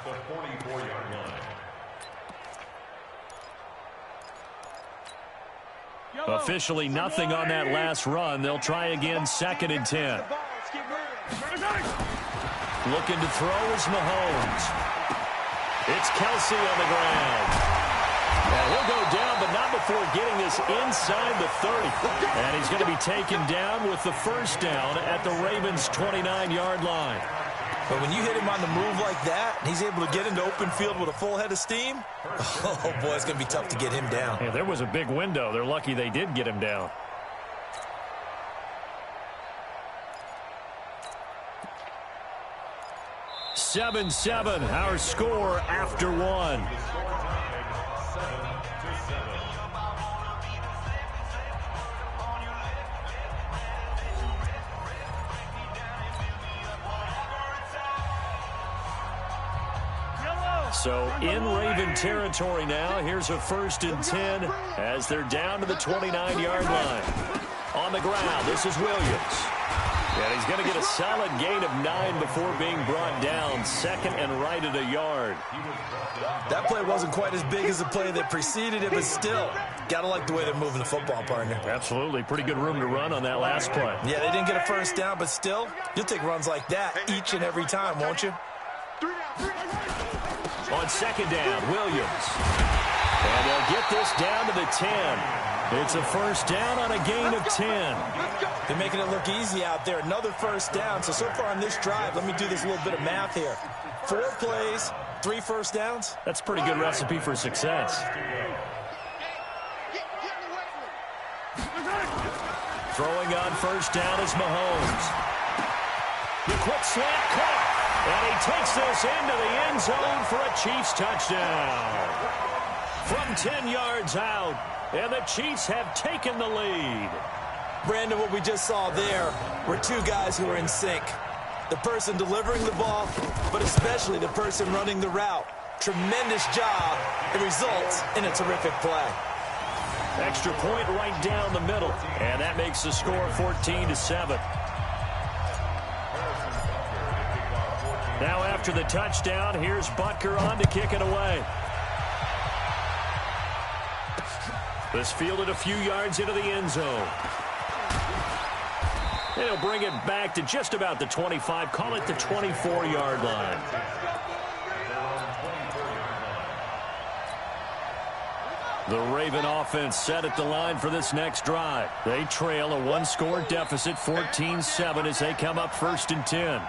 the 44-yard line. Officially nothing on that last run. They'll try again, 2nd and 10. Looking to throw is Mahomes. It's Kelsey on the ground. And he'll go down, but not before getting this inside the 30. And he's going to be taken down with the first down at the Ravens' 29-yard line. But when you hit him on the move like that, and he's able to get into open field with a full head of steam, oh, boy, it's going to be tough to get him down. Yeah, there was a big window. They're lucky they did get him down. Seven, our score after one. So in Raven territory now, here's a 1st and 10 as they're down to the 29-yard line. On the ground, this is Williams. And he's going to get a solid gain of 9 before being brought down. 2nd and right at a yard. That play wasn't quite as big as the play that preceded it, but still, got to like the way they're moving the football, partner. Absolutely. Pretty good room to run on that last play. Yeah, they didn't get a first down, but still, you'll take runs like that each and every time, won't you? On 2nd down, Williams. And they'll get this down to the 10. It's a first down on a gain of 10. They're making it look easy out there. Another first down. So far on this drive, let me do this little bit of math here. 4 plays, 3 first downs. That's a pretty good recipe for success. Throwing on first down is Mahomes. The quick slant caught. And he takes this into the end zone for a Chiefs touchdown. From 10 yards out, and the Chiefs have taken the lead. Brandon, what we just saw there were 2 guys who are in sync. The person delivering the ball, but especially the person running the route. Tremendous job. It results in a terrific play. Extra point right down the middle, and that makes the score 14-7. Now after the touchdown, here's Butker on to kick it away. This fielded a few yards into the end zone. He'll bring it back to just about the 25, call it the 24-yard line. The Raven offense set at the line for this next drive. They trail a 1-score deficit, 14-7, as they come up 1st and 10.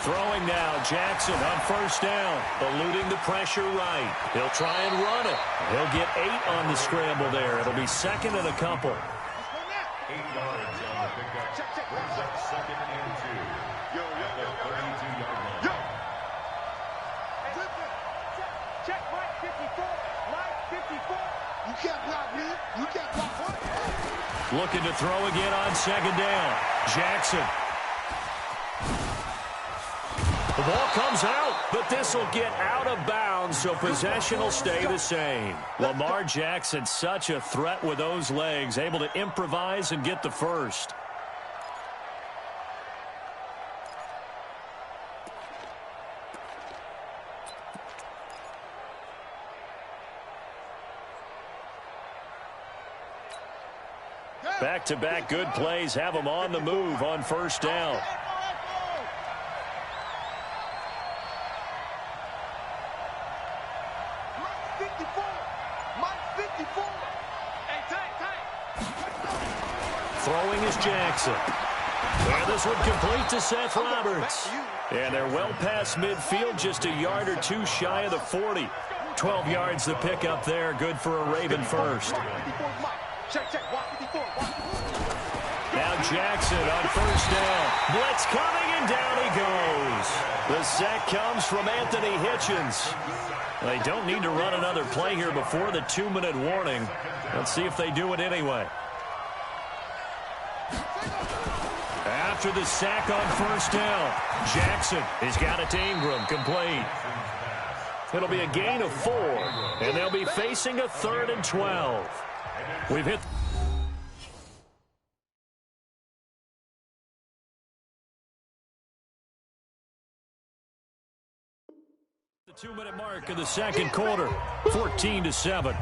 Throwing now, Jackson on first down, eluding the pressure right. He'll try and run it. He'll get 8 on the scramble there. It'll be 2nd and a couple. 8 yards on the pickup. Brings up 2nd and 2. At the 32-yard line. Check Mike 54. Mike 54. You can't block me. You can't block what? Looking to throw again on 2nd down. Jackson. The ball comes out, but this will get out of bounds, so possession will stay the same. Lamar Jackson, such a threat with those legs, able to improvise and get the first. Back-to-back good plays have them on the move on first down. Throwing is Jackson. And this one complete to Seth Roberts. And they're well past midfield, just a yard or 2 shy of the 40. 12 yards the pickup there, good for a Raven first. Now Jackson on first down. Blitz coming, and down he goes. The sack comes from Anthony Hitchens. They don't need to run another play here before the 2-minute warning. Let's see if they do it anyway. After the sack on first down, Jackson has got it to Ingram, complete. It'll be a gain of 4, and they'll be facing a 3rd and 12. We've hit... 2-minute mark of the second quarter, 14-7.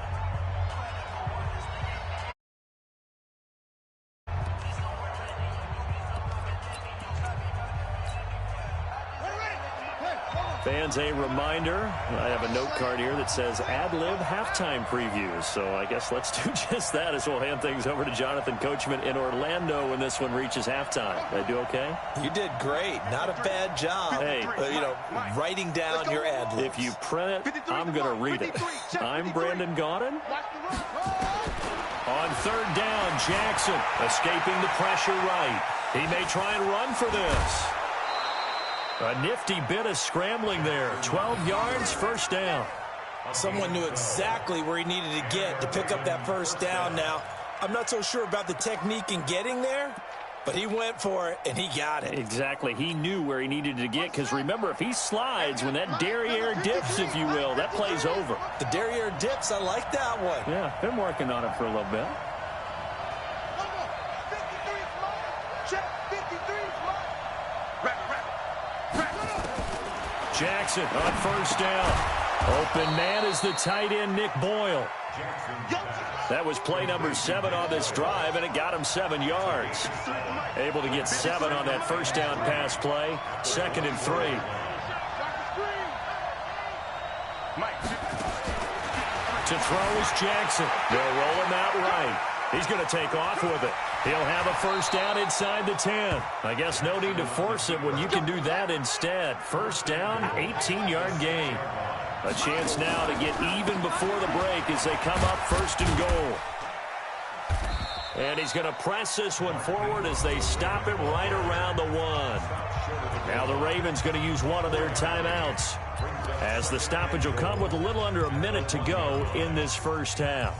Fans, a reminder, I have a note card here that says ad-lib halftime previews. So I guess let's do just that as we'll hand things over to Jonathan Coachman in Orlando when this one reaches halftime. Did I do okay? You did great. Not a bad job. Hey. Writing down your ad-libs. If you print it, I'm going to read it. I'm Brandon Gaudin. On third down, Jackson escaping the pressure right. He may try and run for this. A nifty bit of scrambling there. 12 yards, first down. Someone knew exactly where he needed to get to pick up that first down now. I'm not so sure about the technique in getting there, but he went for it, and he got it. Exactly. He knew where he needed to get, because remember, if he slides, when that derriere dips, if you will, that play's over. The derriere dips, I like that one. Yeah, been working on it for a little bit. Jackson on first down. Open man is the tight end, Nick Boyle. That was play number 7 on this drive, and it got him 7 yards. Able to get 7 on that first down pass play. 2nd and 3. To throw is Jackson. They'll roll him out right. He's going to take off with it. He'll have a first down inside the 10. I guess no need to force it when you can do that instead. First down, 18-yard gain. A chance now to get even before the break as they come up 1st and goal. And he's going to press this one forward as they stop it right around the 1. Now the Ravens going to use one of their timeouts, as the stoppage will come with a little under a minute to go in this first half.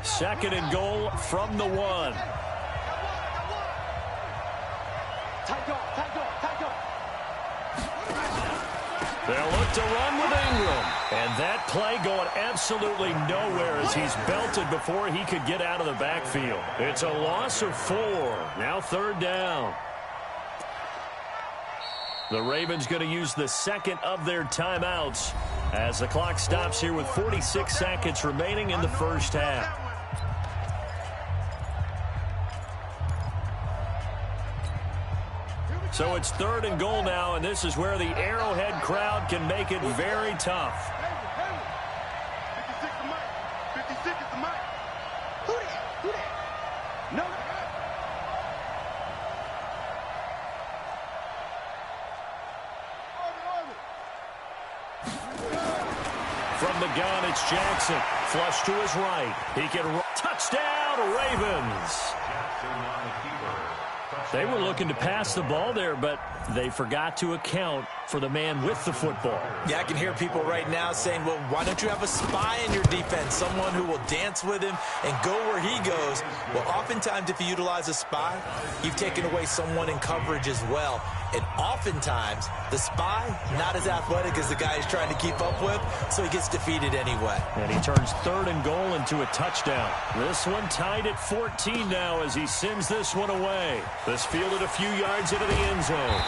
2nd and goal from the 1. They'll look to run with Ingram. And that play going absolutely nowhere as he's belted before he could get out of the backfield. It's a loss of 4. Now 3rd down. The Ravens going to use the 2nd of their timeouts as the clock stops here with 46 seconds remaining in the first half. So it's 3rd and goal now, and this is where the Arrowhead crowd can make it very tough. 56 is the mic. Who that? No. From the gun, it's Jackson. Flush to his right. He can run. Touchdown, Ravens. They were looking to pass the ball there, but they forgot to account for the man with the football. Yeah, I can hear people right now saying, well, why don't you have a spy in your defense, someone who will dance with him and go where he goes? Well, oftentimes if you utilize a spy, you've taken away someone in coverage as well. And oftentimes, the spy, not as athletic as the guy he's trying to keep up with, so he gets defeated anyway. And he turns 3rd and goal into a touchdown. This one tied at 14 now as he sends this one away. This fielded a few yards into the end zone.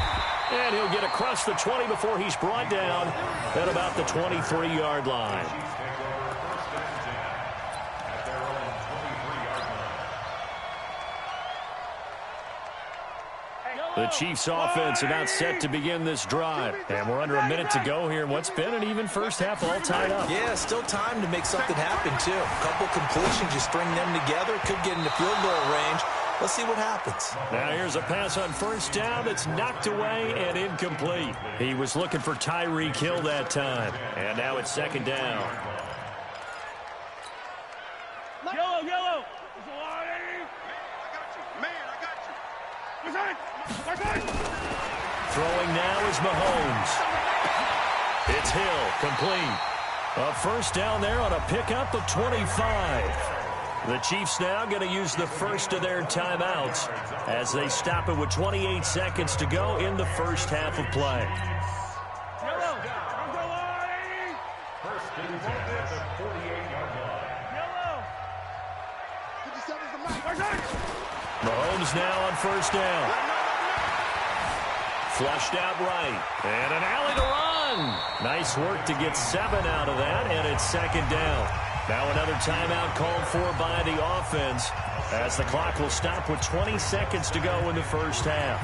And he'll get across the 20 before he's brought down at about the 23-yard line. The Chiefs offense about set to begin this drive. And we're under a minute to go here in what's been an even first half all tied up. Yeah, still time to make something happen, too. A couple completions, you string them together, could get into field goal range. Let's see what happens. Now here's a pass on first down that's knocked away and incomplete. He was looking for Tyreek Hill that time. And now it's 2nd down. Yellow. Throwing now is Mahomes. It's Hill, complete. A first down there on a pickup of 25. The Chiefs now going to use the first of their timeouts as they stop it with 28 seconds to go in the first half of play. First and 10 at the 48-yard line. Mahomes now on first down. Flushed out right. And an alley to run. Nice work to get 7 out of that, and it's second down. Now another timeout called for by the offense, as the clock will stop with 20 seconds to go in the first half.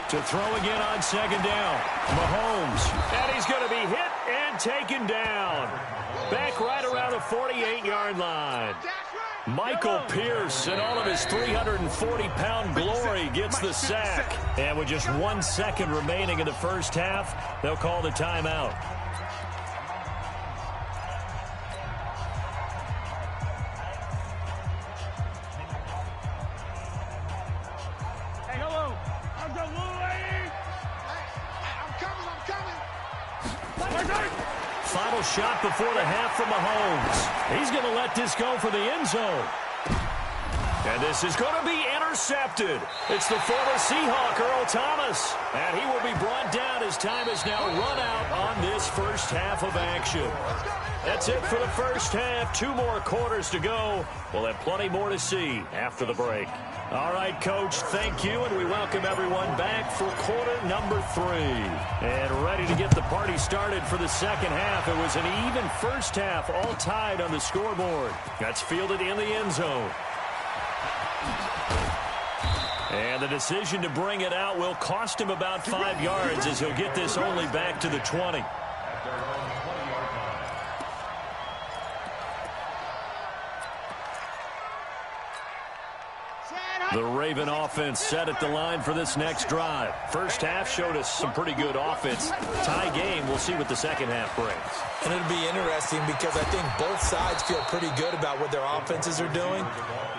To throw again on second down. Mahomes. And he's going to be hit and taken down. Back right around the 48-yard line. Michael Pierce, in all of his 340-pound glory, gets the sack. And with just 1 second remaining in the first half, they'll call the timeout. Hey, hello. I'm the little lady. I'm coming. Final shot before the half from Mahomes. He's going to let this go for the end zone. And this is going to be intercepted. It's the former Seahawk, Earl Thomas. And he will be brought down as time is now run out on this first half of action. That's it for the first half. 2 more quarters to go. We'll have plenty more to see after the break. All right, Coach, thank you, and we welcome everyone back for quarter number 3. And ready to get the party started for the second half. It was an even first half, all tied on the scoreboard. That's fielded in the end zone. And the decision to bring it out will cost him about 5 yards, as he'll get this only back to the 20. The Raven offense set at the line for this next drive. First half showed us some pretty good offense. Tie game, we'll see what the second half brings. And it'll be interesting because I think both sides feel pretty good about what their offenses are doing.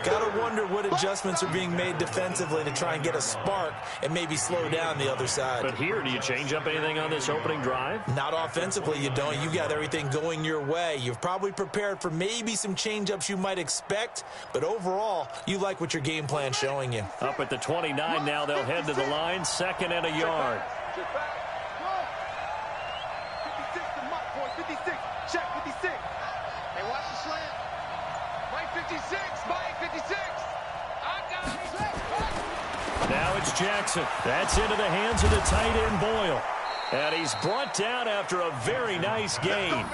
Got to wonder what adjustments are being made defensively to try and get a spark and maybe slow down the other side. But here, do you change up anything on this opening drive? Not offensively, you don't. You got everything going your way. You've probably prepared for maybe some change-ups you might expect, but overall, you like what your game plan's showing you. Up at the 29 now, they'll head to the line, 2nd and a yard. 56 to Mike, boy, 56. Check, 56. Hey, watch the slant. Mike, 56. Mike, 56. I got it. Now it's Jackson. That's into the hands of the tight end, Boyle. And he's brought down after a very nice gain.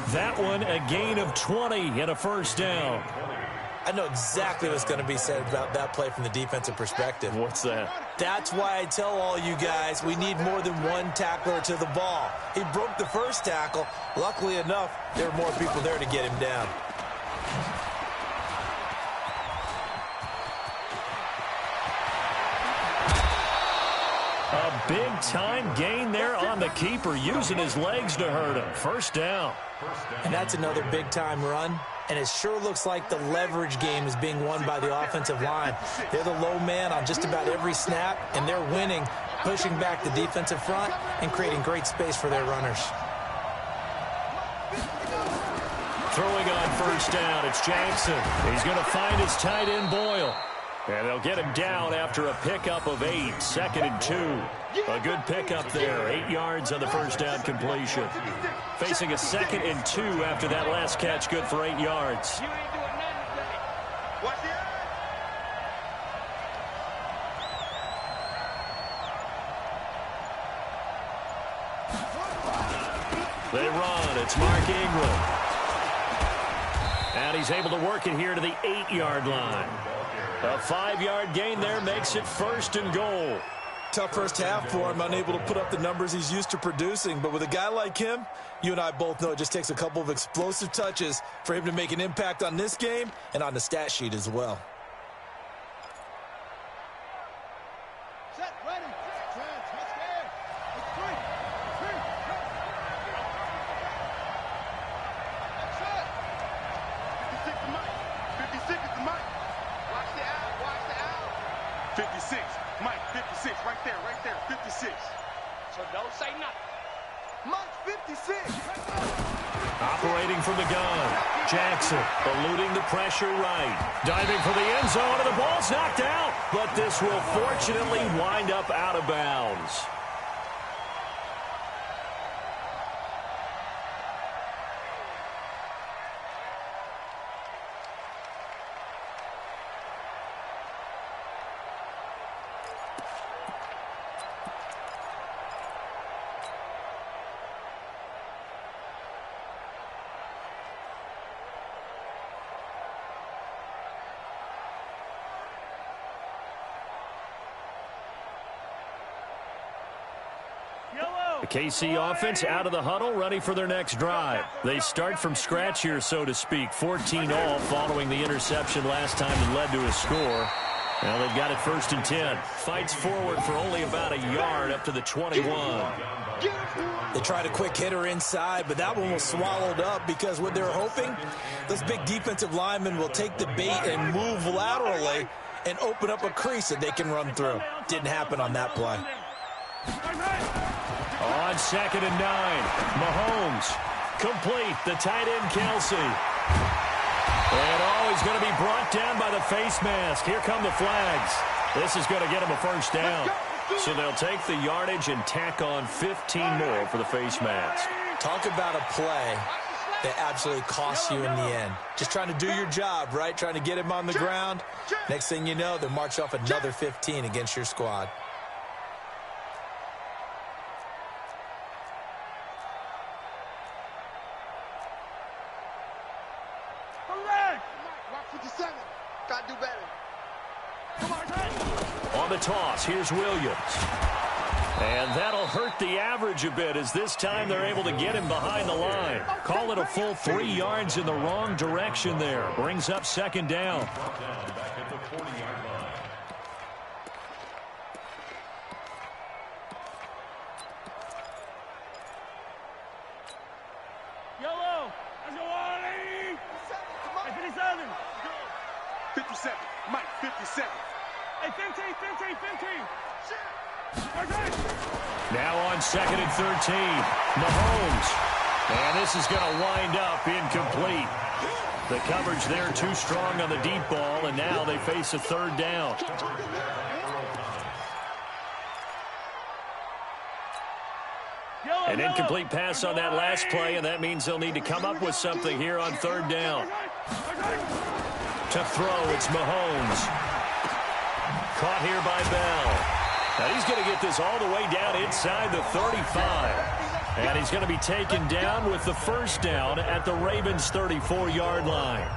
That one, a gain of 20 and a first down. I know exactly what's going to be said about that play from the defensive perspective. What's that? That's why I tell all you guys we need more than one tackler to the ball. He broke the first tackle. Luckily enough, there were more people there to get him down. A big-time gain there on the keeper, using his legs to hurt him. First down. And that's another big-time run. And it sure looks like the leverage game is being won by the offensive line. They're the low man on just about every snap, and they're winning, pushing back the defensive front and creating great space for their runners. Throwing on first down, it's Jackson. He's going to find his tight end, Boyle. And they'll get him down after a pickup of 8, 2nd and 2. A good pickup there, 8 yards on the first down completion. Facing a 2nd and 2 after that last catch, good for 8 yards. You ain't doing nothing today. Watch the eye. They run, it's Mark Ingram. And he's able to work it here to the 8-yard line. A 5-yard gain there makes it 1st and goal. Tough first half for him, unable to put up the numbers he's used to producing. But with a guy like him, you and I both know it just takes a couple of explosive touches for him to make an impact on this game and on the stat sheet as well. Set, ready. Touchdown. It's 3. Set. 56 to Mike. 56 is to Mike. Watch the out. Watch the out. 56. Mike, 56. Right there. 56. So don't say nothing. Mike, 56. Operating from the gun. Jackson eluding the pressure right. Diving for the end zone, and the ball's knocked out. But this will fortunately wind up out of bounds. The KC offense out of the huddle, ready for their next drive. They start from scratch here, so to speak. 14-all following the interception last time that led to a score. Now they've got it 1st and 10. Fights forward for only about a yard up to the 21. They tried a quick hitter inside, but that one was swallowed up because what they're hoping, those big defensive linemen will take the bait and move laterally and open up a crease that they can run through. Didn't happen on that play. On 2nd and 9, Mahomes complete. The tight end, Kelsey. And he's going to be brought down by the face mask. Here come the flags. This is going to get him a 1st down. So they'll take the yardage and tack on 15 more for the face mask. Talk about a play that absolutely costs you in the end. Just trying to do your job, right? Trying to get him on the ground. Next thing you know, they'll march off another 15 against your squad. On the toss, here's Williams. And that'll hurt the average a bit as this time they're able to get him behind the line. Call it a full 3 yards in the wrong direction there. Brings up 2nd down. Back at the 40-yard line. Yellow. Let's go, Wally. 57. 57. Mike, 57. Hey, 15. Now on 2nd and 13, Mahomes. And this is going to wind up incomplete. The coverage there too strong on the deep ball, and now they face a 3rd down. An incomplete pass on that last play, and that means they'll need to come up with something here on 3rd down. To throw, it's Mahomes. Caught here by Bell. Now he's going to get this all the way down inside the 35. And he's going to be taken down with the 1st down at the Ravens' 34-yard line.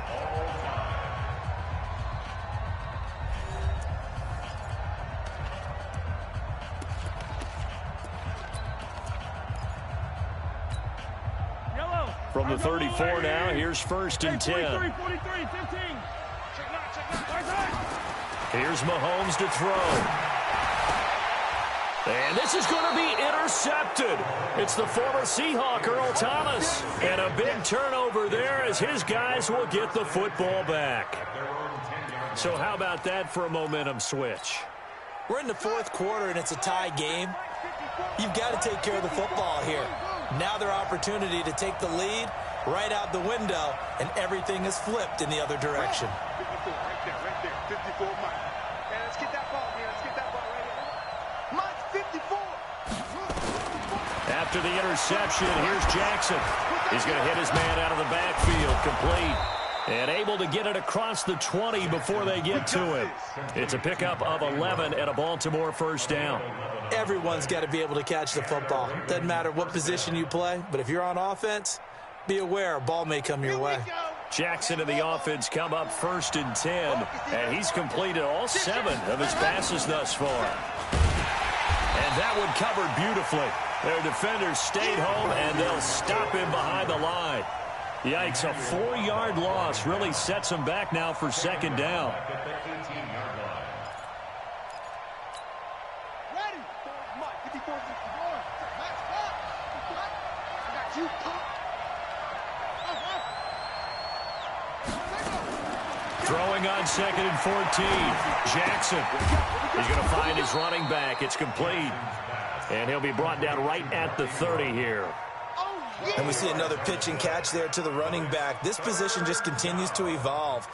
From the 34 now, here's 1st and 10. 43, 15. Here's Mahomes to throw. And this is going to be intercepted. It's the former Seahawk, Earl Thomas. And a big turnover there as his guys will get the football back. So how about that for a momentum switch? We're in the 4th quarter, and it's a tie game. You've got to take care of the football here. Now their opportunity to take the lead right out the window, and everything is flipped in the other direction. 54, right there. 54, Mike. And let's get that ball, man. Let's get that ball right here. Mike, 54. After the interception, here's Jackson. He's going to hit his man out of the backfield, complete. And able to get it across the 20 before they get to him. It's a pickup of 11 and a Baltimore 1st down. Everyone's got to be able to catch the football. Doesn't matter what position you play, but if you're on offense, be aware a ball may come your way. Jackson and the offense come up 1st and 10, and he's completed all 7 of his passes thus far. And that one covered beautifully. Their defenders stayed home, and they'll stop him behind the line. Yikes, a 4-yard loss really sets them back now for 2nd down. Ready. Mike, 54, 54. I got you. Throwing on 2nd and 14. Jackson. He's going to find his running back. It's complete. And he'll be brought down right at the 30 here. And we see another pitch and catch there to the running back. This position just continues to evolve.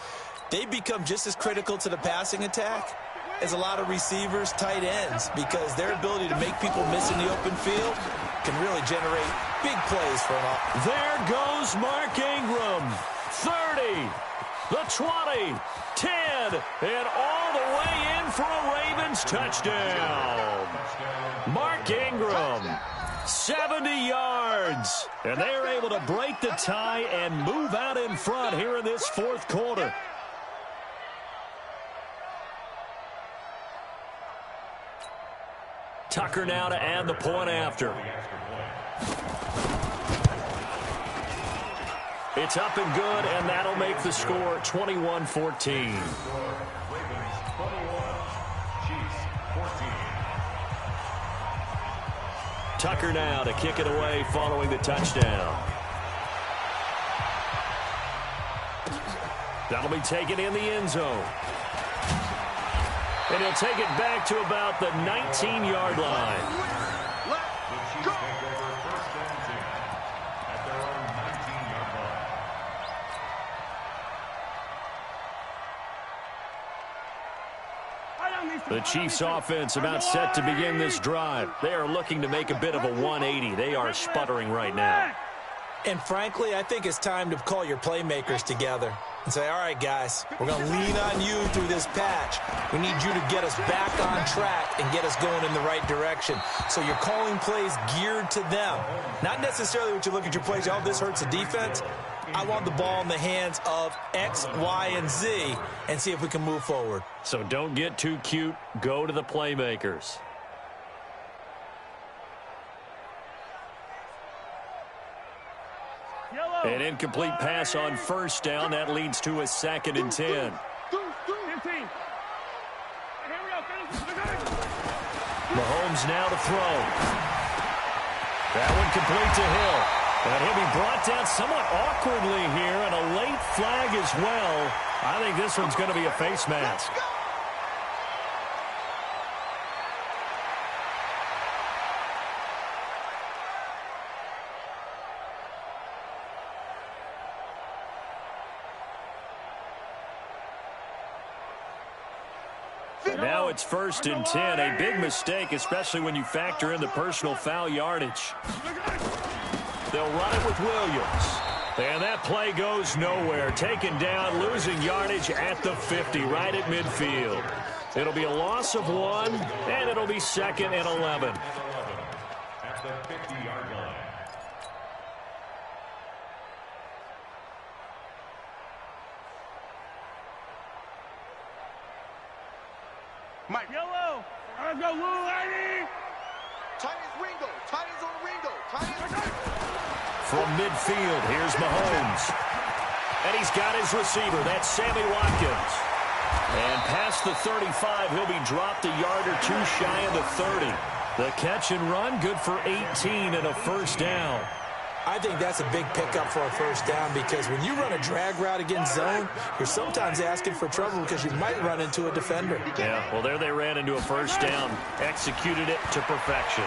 They become just as critical to the passing attack as a lot of receivers, tight ends, because their ability to make people miss in the open field can really generate big plays for an offense. There goes Mark Ingram. 30, the 20, 10, and all the way in for a Ravens touchdown. Mark Ingram. 70 yards. And they are able to break the tie and move out in front here in this 4th quarter. Tucker now to add the point after. It's up and good, and that'll make the score 21-14. Tucker now to kick it away following the touchdown. That'll be taken in the end zone. And he'll take it back to about the 19-yard line. The Chiefs offense about set to begin this drive. They are looking to make a bit of a 180. They are sputtering right now. And frankly, I think it's time to call your playmakers together and say, all right, guys, we're going to lean on you through this patch. We need you to get us back on track and get us going in the right direction. So you're calling plays geared to them. Not necessarily what you look at your plays, oh, this hurts the defense. I want the ball in the hands of X, Y, and Z and see if we can move forward. So don't get too cute. Go to the playmakers. An incomplete pass on first down. That leads to a 2nd and 10. Mahomes now to throw. That one complete to Hill. And he'll be brought down somewhat awkwardly here, and a late flag as well. I think this one's going to be a face mask. And now it's 1st and 10. A big mistake, especially when you factor in the personal foul yardage. They'll run it with Williams. And that play goes nowhere. Taken down, losing yardage at the 50, right at midfield. It'll be a loss of 1, and it'll be 2nd and 11. At the 50-yard line. Mike. Yellow. Let's go, Lou, lady. Tight as Ringo. Tight as on Ringo. Tight as... From midfield, here's Mahomes. And he's got his receiver. That's Sammy Watkins. And past the 35, he'll be dropped a yard or two shy of the 30. The catch and run, good for 18 and a first down. I think that's a big pickup for a first down because when you run a drag route against zone, you're sometimes asking for trouble because you might run into a defender. Yeah, well, there they ran into a first down, executed it to perfection.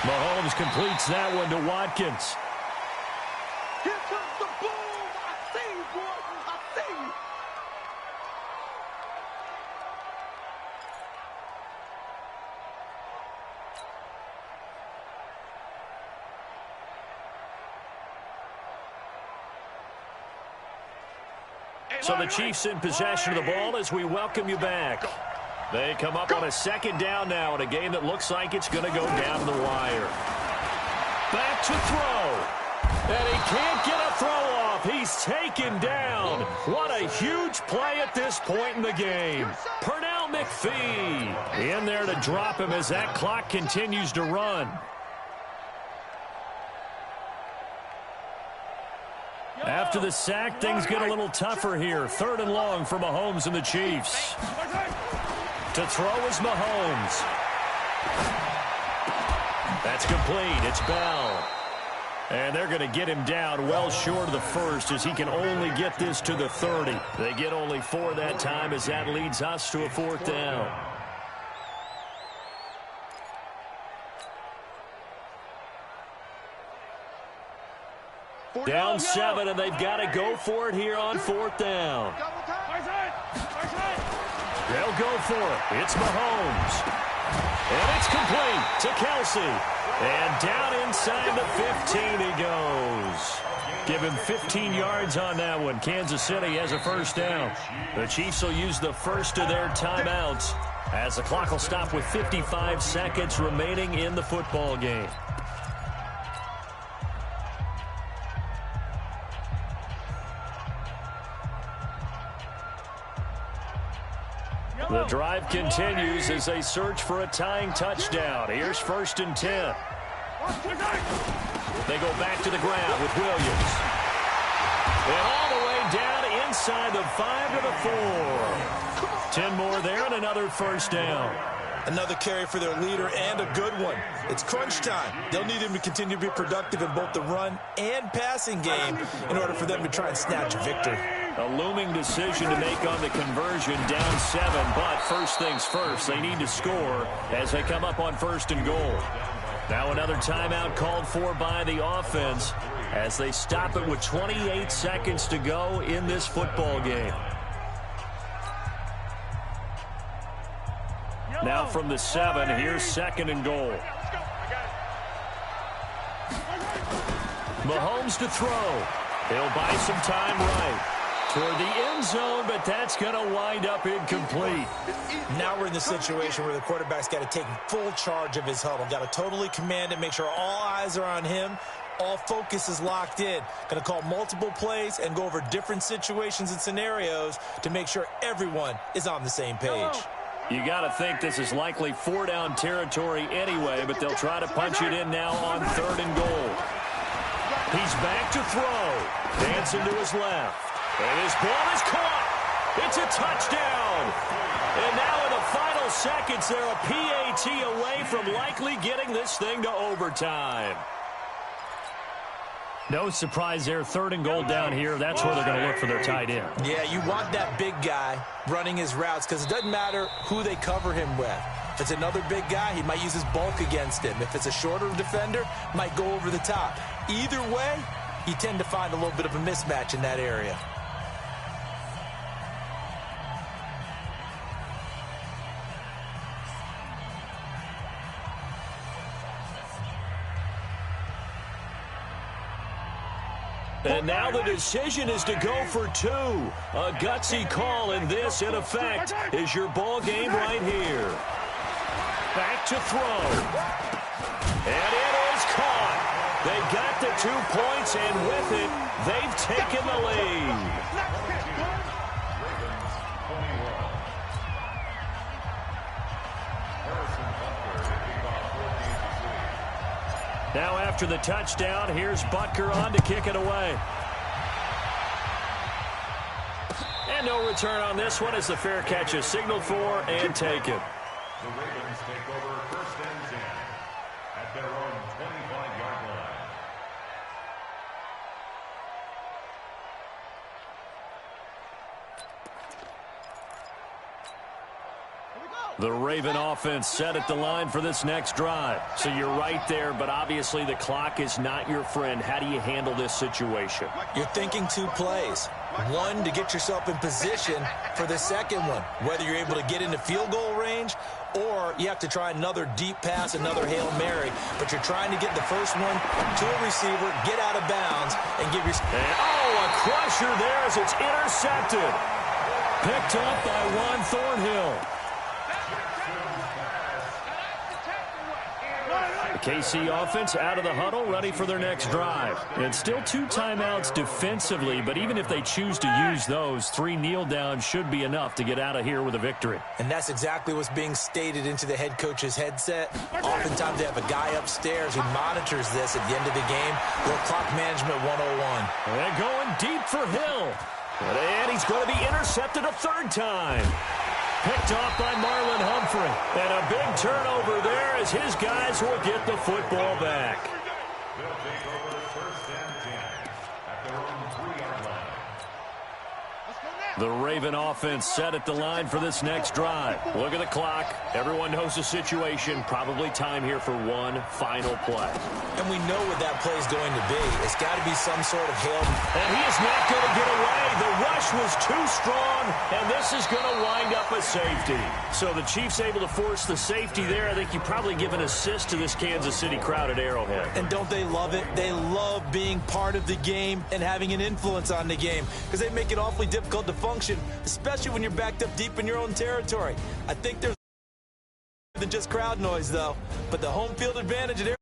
Mahomes completes that one to Watkins. Here comes the boom. I see you, boy. I see you. So the Chiefs in possession of the ball as we welcome you back. They come up on a 2nd down now in a game that looks like it's going to go down to the wire. Back to throw. And he can't get a throw off. He's taken down. What a huge play at this point in the game. Pernell McPhee in there to drop him as that clock continues to run. After the sack, things get a little tougher here. 3rd and long for Mahomes and the Chiefs. To throw is Mahomes. That's complete. It's Bell. And they're going to get him down well short of the 1st as he can only get this to the 30. They get only 4 that time as that leads us to a 4th down. Down 7, and they've got to go for it here on 4th down. They'll go for it. It's Mahomes. And it's complete to Kelsey. And down inside the 15 he goes. Give him 15 yards on that one. Kansas City has a first down. The Chiefs will use the first of their timeouts as the clock will stop with 55 seconds remaining in the football game. The drive continues as they search for a tying touchdown. Here's 1st and 10. They go back to the ground with Williams. And all the way down inside the 5 to the 4. 10 more there and another 1st down. Another carry for their leader and a good one. It's crunch time. They'll need him to continue to be productive in both the run and passing game in order for them to try and snatch a victory. A looming decision to make on the conversion, down 7, but first things first, they need to score as they come up on 1st and goal. Now another timeout called for by the offense as they stop it with 28 seconds to go in this football game. Now from the 7, here's 2nd and goal. Mahomes to throw. He'll buy some time right toward the end zone, but that's going to wind up incomplete. Now we're in the situation where the quarterback's got to take full charge of his huddle. Got to totally command it, make sure all eyes are on him. All focus is locked in. Going to call multiple plays and go over different situations and scenarios to make sure everyone is on the same page. You got to think this is likely 4-down territory anyway, but they'll try to punch it in now on 3rd and goal. He's back to throw. Dancing to his left. And his ball is caught. It's a touchdown. And now in the final seconds, they're a PAT away from likely getting this thing to overtime. No surprise there, 3rd and goal down here. That's where they're going to look for their tight end. Yeah, you want that big guy running his routes because it doesn't matter who they cover him with. If it's another big guy, he might use his bulk against him. If it's a shorter defender, might go over the top. Either way, you tend to find a little bit of a mismatch in that area. And now the decision is to go for 2. A gutsy call, and this, in effect, is your ball game right here. Back to throw. And it is caught. They got the 2 points, and with it, they've taken the lead. Now after the touchdown, here's Butker on to kick it away. And no return on this one as the fair catch is signaled for and taken. The Ravens take over 1st and 10 at their own 25-yard line. The Raven offense set at the line for this next drive. So you're right there, but obviously the clock is not your friend. How do you handle this situation? You're thinking 2 plays. One, to get yourself in position for the second one, whether you're able to get into field goal range or you have to try another deep pass, another Hail Mary. But you're trying to get the first one to a receiver, get out of bounds, and give your... a crusher there as it's intercepted. Picked up by Juan Thornhill. KC offense out of the huddle, ready for their next drive. And still 2 timeouts defensively, but even if they choose to use those, 3 kneel downs should be enough to get out of here with a victory. And that's exactly what's being stated into the head coach's headset. Oftentimes they have a guy upstairs who monitors this at the end of the game. Little clock management 101. They're going deep for Hill. And he's going to be intercepted a 3rd time. Picked off by Marlon Humphrey. And a big turnover there as his guys will get the football back. They'll take over 1st and 10 at their own 3-yard line. The Raven offense set at the line for this next drive. Look at the clock. Everyone knows the situation. Probably time here for one final play. And we know what that play is going to be. It's got to be some sort of Hail. And he is not going to get away. The rush was too strong, and this is going to wind up a safety. So the Chiefs able to force the safety there. I think you probably give an assist to this Kansas City crowd at Arrowhead. And don't they love it? They love being part of the game and having an influence on the game because they make it awfully difficult to function, especially when you're backed up deep in your own territory. I think there's more than just crowd noise, though. But the home field advantage at Arrowhead